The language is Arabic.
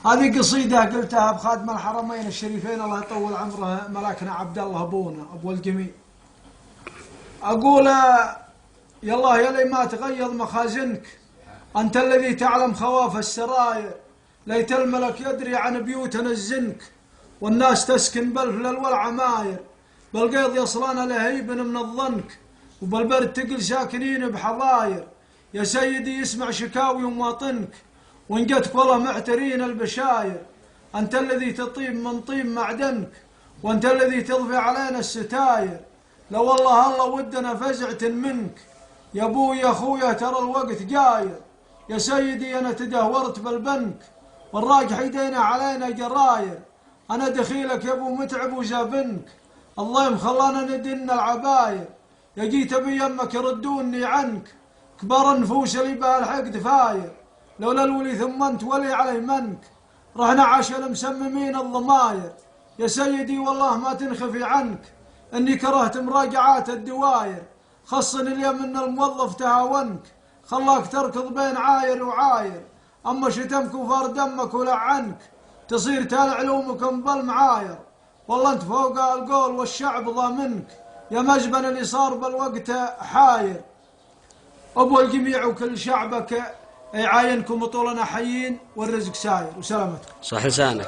هذه قصيدة قلتها بخادم الحرمين الشريفين الله يطول عمره ملاكنا عبد الله أبونا أبو الجميل. أقول يا الله يا لي ما تغيظ مخازنك، أنت الذي تعلم خواف السراير، ليت الملك يدري عن بيوتنا الزنك، والناس تسكن بالفلل والعماير، بالقيض يصلان لهيب من الضنك، وبالبرد تقل ساكنين بحظاير. يا سيدي يسمع شكاوي مواطنك، وانقتك والله معترين البشاير. أنت الذي تطيب من طيب معدنك، وأنت الذي تضفي علينا الستاير. لو والله الله ودنا فزعة منك، يا أبوي يا أخويا ترى الوقت جاير. يا سيدي أنا تدهورت بالبنك، والراجح يدينا علينا جراير. أنا دخيلك يا أبو متعب وزابنك، الله يمخلانا ندن العباير. يا جيت أبي يمك يردوني عنك، كبر النفوس اللي بها الحقد فاير. لولا الولي ثم أنت ولي عليه منك، رحنا عشا مسممين الضماير. يا سيدي والله ما تنخفي عنك، إني كرهت مراجعات الدواير. خصني اليوم إن الموظف تهاونك، خلاك تركض بين عاير وعاير. أما شتمك وفار دمك ولعنك، تصير تال علومكم بالمعاير. والله أنت فوق القول والشعب ضامنك، يا مجبن اللي صار بالوقت حاير. أبو الجميع وكل شعبك يعاينكم وطولنا حيين والرزق ساير وسلامتكم. صح لسانك.